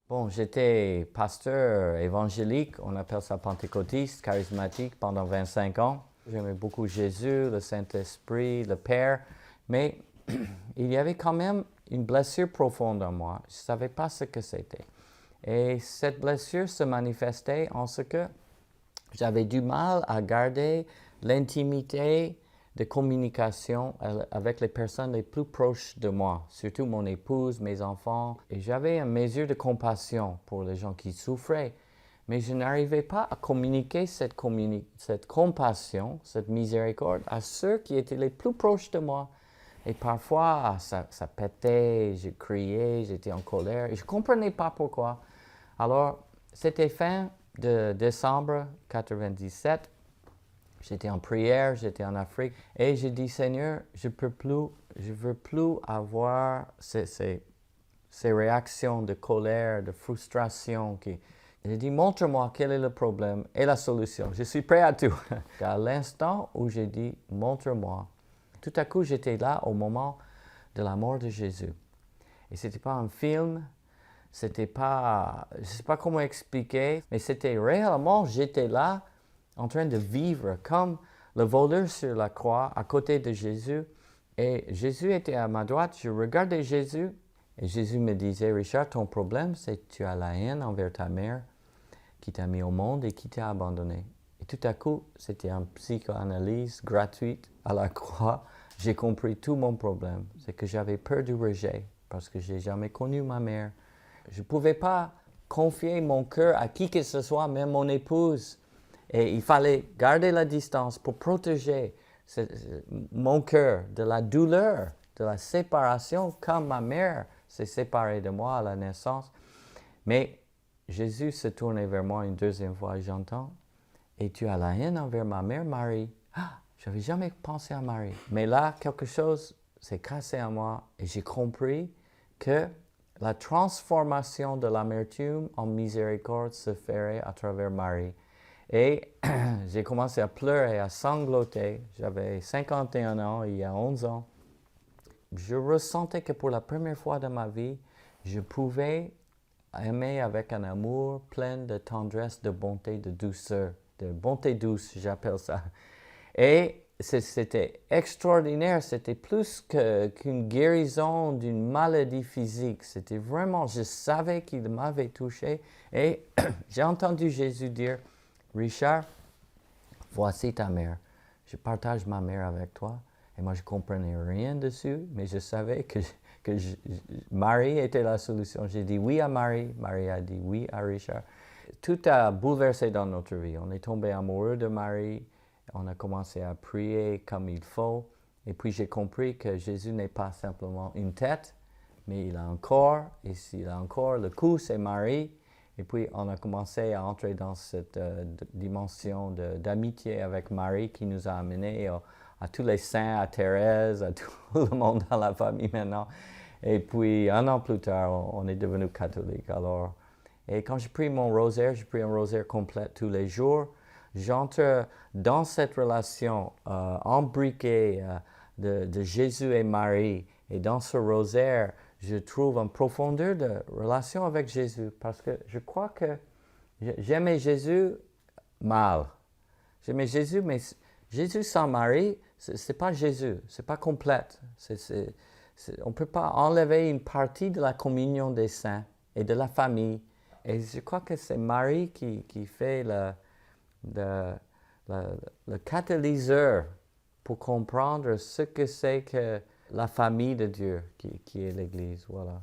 Bon, j'étais pasteur évangélique, on appelle ça pentecôtiste, charismatique pendant 25 ans. J'aimais beaucoup Jésus, le Saint-Esprit, le Père, mais il y avait quand même une blessure profonde en moi. Je ne savais pas ce que c'était. Et cette blessure se manifestait en ce que j'avais du mal à garder l'intimité de communication avec les personnes les plus proches de moi, surtout mon épouse, mes enfants. Et j'avais une mesure de compassion pour les gens qui souffraient, mais je n'arrivais pas à communiquer cette compassion, cette miséricorde à ceux qui étaient les plus proches de moi. Et parfois, ça pétait, je criais, j'étais en colère, et je ne comprenais pas pourquoi. Alors, c'était fin de décembre 97. J'étais en prière, j'étais en Afrique et j'ai dit, Seigneur, je veux plus avoir ces réactions de colère, de frustration. J'ai dit, montre-moi quel est le problème et la solution. Je suis prêt à tout. À l'instant où j'ai dit, montre-moi, tout à coup, j'étais là au moment de la mort de Jésus. Et ce n'était pas un film, c'était pas, je ne sais pas comment expliquer, mais c'était réellement, j'étais là en train de vivre comme le voleur sur la croix à côté de Jésus. Et Jésus était à ma droite, je regardais Jésus et Jésus me disait, Richard, ton problème, c'est que tu as la haine envers ta mère qui t'a mis au monde et qui t'a abandonné. Et tout à coup, c'était une psychoanalyse gratuite à la croix. J'ai compris tout mon problème. C'est que j'avais peur du rejet parce que je n'ai jamais connu ma mère. Je ne pouvais pas confier mon cœur à qui que ce soit, même mon épouse. Et il fallait garder la distance pour protéger mon cœur de la douleur, de la séparation, comme ma mère s'est séparée de moi à la naissance. Mais Jésus se tournait vers moi une deuxième fois, j'entends, et tu as la haine envers ma mère, Marie. Ah, je n'avais jamais pensé à Marie. Mais là, quelque chose s'est cassé en moi et j'ai compris que la transformation de l'amertume en miséricorde se ferait à travers Marie. Et j'ai commencé à pleurer, à sangloter. J'avais 51 ans, il y a 11 ans. Je ressentais que pour la première fois de ma vie, je pouvais aimer avec un amour plein de tendresse, de bonté, de douceur, de bonté douce, j'appelle ça. Et c'était extraordinaire, c'était plus qu'une guérison d'une maladie physique. C'était vraiment, je savais qu'il m'avait touché. Et j'ai entendu Jésus dire, Richard, voici ta mère. Je partage ma mère avec toi. Et moi, je ne comprenais rien dessus, mais je savais que Marie était la solution. J'ai dit oui à Marie. Marie a dit oui à Richard. Tout a bouleversé dans notre vie. On est tombé amoureux de Marie. On a commencé à prier comme il faut. Et puis, j'ai compris que Jésus n'est pas simplement une tête, mais il a un corps. Et s'il a un corps, le cou, c'est Marie. Et puis, on a commencé à entrer dans cette dimension d'amitié avec Marie qui nous a amenés à tous les saints, à Thérèse, à tout le monde dans la famille maintenant. Et puis, un an plus tard, on est devenu catholique. Alors, et quand je prie mon rosaire, je prie un rosaire complet tous les jours. J'entre dans cette relation embriquée de Jésus et Marie. Et dans ce rosaire, je trouve une profondeur de relation avec Jésus parce que je crois que j'aimais Jésus mal. J'aimais Jésus, mais Jésus sans Marie, c'est pas Jésus, c'est pas complète. On ne peut pas enlever une partie de la communion des saints et de la famille. Et je crois que c'est Marie qui fait le catalyseur pour comprendre ce que c'est que la famille de Dieu qui est l'Église. Voilà.